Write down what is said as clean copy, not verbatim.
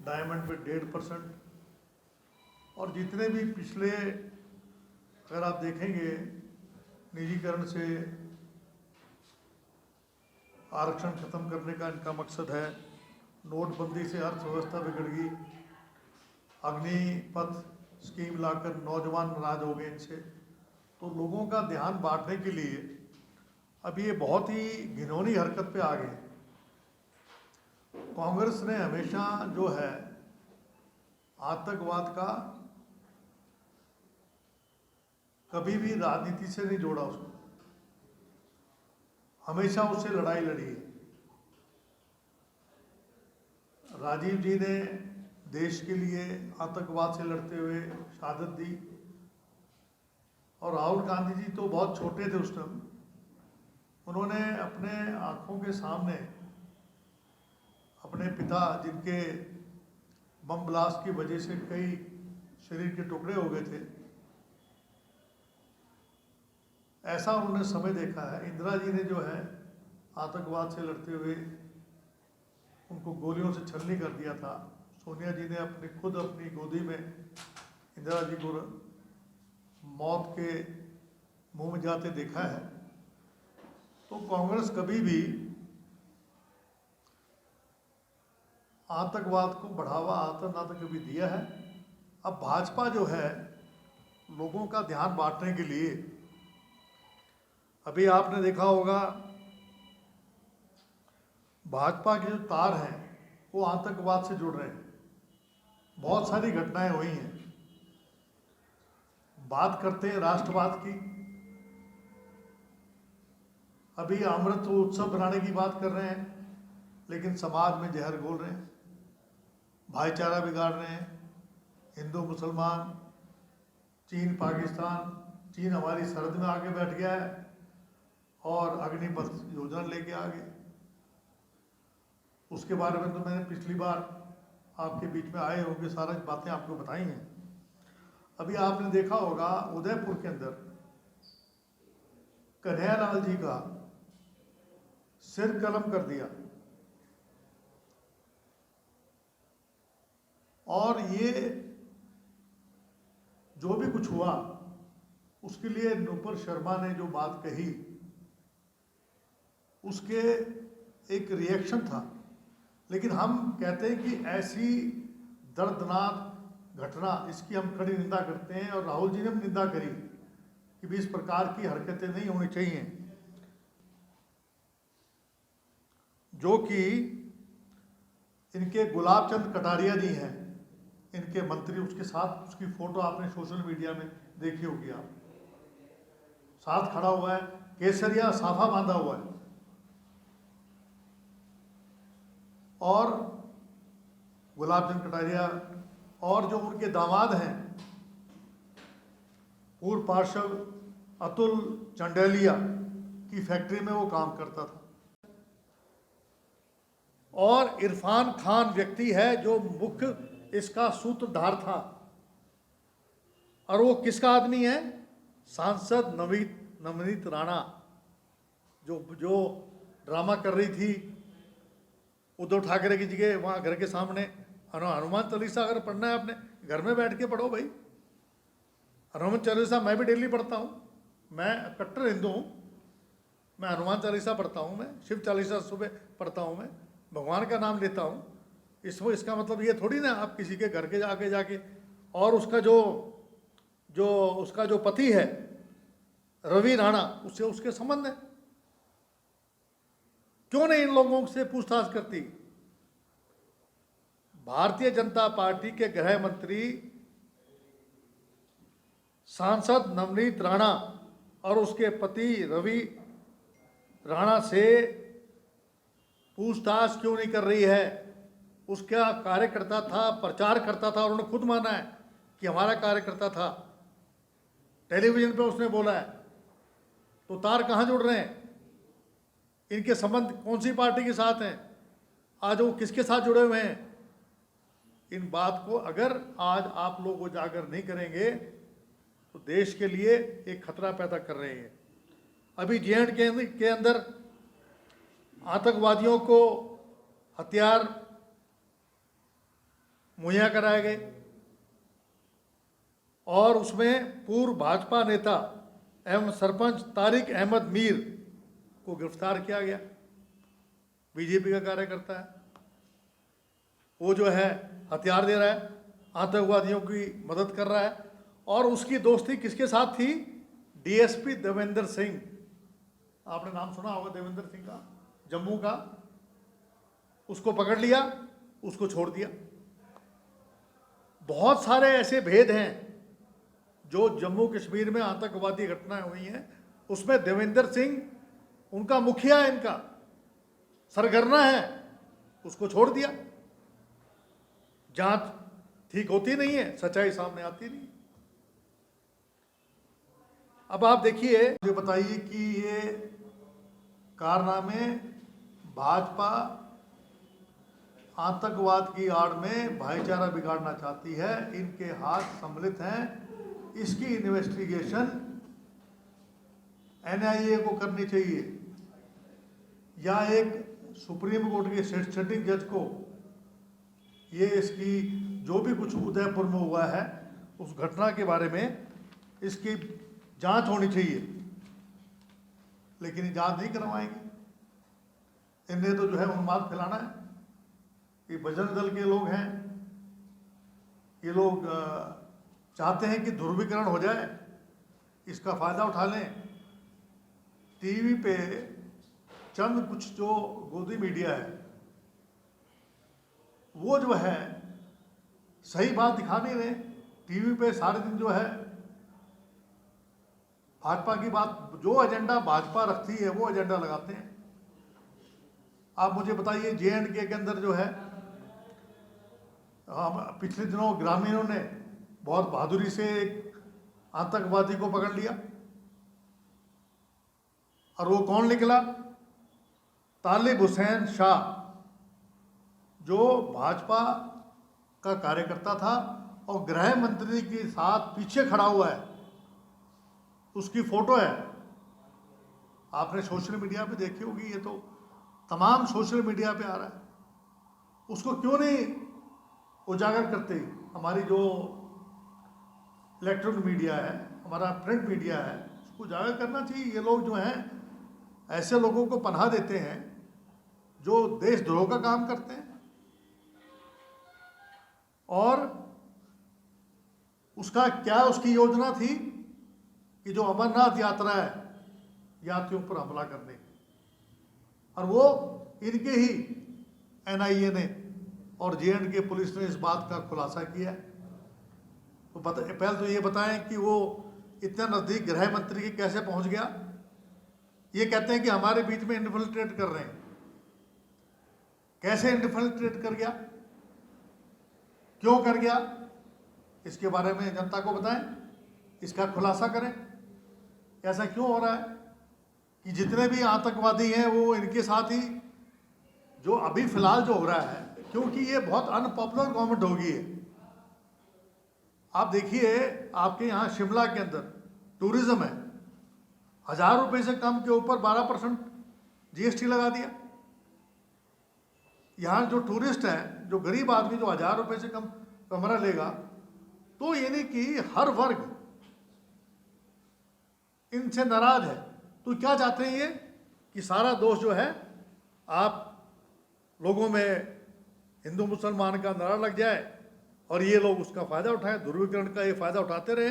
Diamond पे 1.5%, और जितने भी पिछले, अगर आप देखेंगे, निजीकरण से आरक्षण खत्म करने का इनका मकसद है, नोटबंदी से अर्थव्यवस्था बिगड़ गई, अग्निपथ स्कीम लाकर नौजवान नाराज हो गए इनसे, तो लोगों का ध्यान बांटने के लिए अब ये बहुत ही घिनौनी हरकत पे आ गए। कांग्रेस ने हमेशा जो है आतंकवाद का कभी भी राजनीति से नहीं जोड़ा, उसको हमेशा उससे लड़ाई लड़ी है। राजीव जी ने देश के लिए आतंकवाद से लड़ते हुए शहादत दी, और राहुल गांधी जी तो बहुत छोटे थे उस टाइम, उन्होंने अपने आंखों के सामने अपने पिता, जिनके बम ब्लास्ट की वजह से कई शरीर के टुकड़े हो गए थे, ऐसा उन्होंने समय देखा है। इंदिरा जी ने जो है आतंकवाद से लड़ते हुए उनको गोलियों से छलनी कर दिया था। सोनिया जी ने खुद अपनी गोदी में इंदिरा जी को मौत के मुंह में जाते देखा है। तो कांग्रेस कभी भी आतंकवाद को बढ़ावा ना तो कभी दिया है। अब भाजपा जो है लोगों का ध्यान बांटने के लिए, अभी आपने देखा होगा भाजपा के जो तार हैं वो आतंकवाद से जुड़ रहे हैं। बहुत सारी घटनाएं हुई हैं। बात करते हैं राष्ट्रवाद की, अभी अमृत उत्सव बनाने की बात कर रहे हैं, लेकिन समाज में जहर घोल रहे हैं, भाईचारा बिगाड़ रहे हैं। हिंदू मुसलमान, चीन पाकिस्तान, चीन हमारी सरहद में आके बैठ गया है और अग्निपथ योजना लेके आ गए। उसके बारे में तो मैंने पिछली बार आपके बीच में आए होंगे, सारी बातें आपको बताई हैं। अभी आपने देखा होगा उदयपुर के अंदर कन्हैयालाल जी का सिर कलम कर दिया, और ये जो भी कुछ हुआ उसके लिए नुपुर शर्मा ने जो बात कही उसके एक रिएक्शन था। लेकिन हम कहते हैं कि ऐसी दर्दनाक घटना, इसकी हम कड़ी निंदा करते हैं, और राहुल जी ने भी निंदा करी कि भी इस प्रकार की हरकतें नहीं होनी चाहिए। जो कि इनके गुलाब चंद कटारिया जी हैं, इनके मंत्री, उसके साथ उसकी फोटो आपने सोशल मीडिया में देखी होगी, आप साथ खड़ा हुआ है, केसरिया साफा बांधा हुआ है, और गुलाब चंद कटारिया और जो उनके दामाद हैं पूर्व पार्षद अतुल चंडेलिया की फैक्ट्री में वो काम करता था। और इरफान खान व्यक्ति है जो मुख्य इसका सूत्रधार था, और वो किसका आदमी है? सांसद नवनीत राणा, जो ड्रामा कर रही थी उद्धव ठाकरे की जगह वहाँ घर के सामने। हनुमान चालीसा अगर पढ़ना है अपने घर में बैठ के पढ़ो भाई। हनुमान चालीसा मैं भी डेली पढ़ता हूँ, मैं कट्टर हिंदू हूँ, मैं हनुमान चालीसा पढ़ता हूँ, मैं शिव चालीसा सुबह पढ़ता हूँ, मैं भगवान का नाम लेता हूँ। इसका मतलब ये थोड़ी ना आप किसी के घर के जाके और उसका जो पति है रवि राणा, उससे उसके संबंध है, क्यों नहीं इन लोगों से पूछताछ करती? भारतीय जनता पार्टी के गृह मंत्री सांसद नवनीत राणा और उसके पति रवि राणा से पूछताछ क्यों नहीं कर रही है? उसका कार्यकर्ता था, प्रचार करता था, और उन्होंने खुद माना है कि हमारा कार्यकर्ता था, टेलीविजन पे उसने बोला है। तो तार कहाँ जुड़ रहे हैं? इनके संबंध कौन सी पार्टी के साथ हैं? आज वो किसके साथ जुड़े हुए हैं? इन बात को अगर आज आप लोग उजागर नहीं करेंगे तो देश के लिए एक खतरा पैदा कर रहे हैं। अभी जे.एंड.के के अंदर आतंकवादियों को हथियार मुहैया कराए गए और उसमें पूर्व भाजपा नेता एवं सरपंच तारिक अहमद मीर को गिरफ्तार किया गया। बीजेपी का कार्यकर्ता है, वो जो है हथियार दे रहा है, आतंकवादियों की मदद कर रहा है। और उसकी दोस्ती किसके साथ थी? डीएसपी देवेंद्र सिंह, आपने नाम सुना होगा देवेंद्र सिंह का, जम्मू का। उसको पकड़ लिया, उसको छोड़ दिया। बहुत सारे ऐसे भेद हैं जो जम्मू कश्मीर में आतंकवादी घटनाएं हुई हैं, उसमें देवेंद्र सिंह उनका मुखिया है, इनका सरगर्ना है, उसको छोड़ दिया। जांच ठीक होती नहीं है, सच्चाई सामने आती नहीं। अब आप देखिए, मुझे बताइए कि ये कारनामे भाजपा आतंकवाद की आड़ में भाईचारा बिगाड़ना चाहती है, इनके हाथ सम्मिलित हैं। इसकी इन्वेस्टिगेशन एनआईए को करनी चाहिए या एक सुप्रीम कोर्ट के सिटिंग जज को। ये इसकी जो भी कुछ उदयपुर में हुआ है उस घटना के बारे में इसकी जांच होनी चाहिए, लेकिन ये जांच नहीं करवाएंगे। इन्हें तो जो है उन्माद फैलाना है। ये बजरंग दल के लोग हैं, ये लोग चाहते हैं कि ध्रुवीकरण हो जाए, इसका फायदा उठा लें। टीवी पे चंद कुछ जो गोदी मीडिया है वो जो है सही बात दिखा नहीं रहे। टीवी पे सारे दिन जो है भाजपा की बात, जो एजेंडा भाजपा रखती है वो एजेंडा लगाते हैं। आप मुझे बताइए, JNK के अंदर जो है पिछले दिनों ग्रामीणों ने बहुत बहादुरी से एक आतंकवादी को पकड़ लिया, और वो कौन निकला? तालिब हुसैन शाह, जो भाजपा का कार्यकर्ता था और गृह मंत्री के साथ पीछे खड़ा हुआ है। उसकी फोटो है, आपने सोशल मीडिया पे देखी होगी, ये तो तमाम सोशल मीडिया पे आ रहा है। उसको क्यों नहीं उजागर करते? हमारी जो इलेक्ट्रॉनिक मीडिया है, हमारा प्रिंट मीडिया है, उसको उजागर करना चाहिए। ये लोग जो हैं ऐसे लोगों को पनाह देते हैं जो देशद्रोह का काम करते हैं। और उसका क्या उसकी योजना थी कि जो अमरनाथ यात्रा है यात्रियों पर हमला करने की, और वो इनके ही NIA ने और JNK पुलिस ने इस बात का खुलासा किया है। तो पहले तो ये बताएं कि वो इतना नज़दीक गृह मंत्री के कैसे पहुंच गया? ये कहते हैं कि हमारे बीच में इन्फिल्ट्रेट कर रहे हैं। कैसे इन्फिल्ट्रेट कर गया, क्यों कर गया, इसके बारे में जनता को बताएं, इसका खुलासा करें। ऐसा क्यों हो रहा है कि जितने भी आतंकवादी हैं वो इनके साथ ही, जो अभी फिलहाल जो हो रहा है, क्योंकि ये बहुत अनपॉपुलर गवर्नमेंट हो गई है। आप देखिए, आपके यहाँ शिमला के अंदर टूरिज्म है, 1000 रुपये से कम के ऊपर 12% GST लगा दिया। यहाँ जो टूरिस्ट है, जो गरीब आदमी जो 1000 रुपये से कम कमरा लेगा, तो यानी कि हर वर्ग इनसे नाराज है। तो क्या चाहते हैं ये कि सारा दोष जो है आप लोगों में हिंदू मुसलमान का नारा लग जाए और ये लोग उसका फ़ायदा उठाएं, ध्रुवीकरण का ये फ़ायदा उठाते रहे।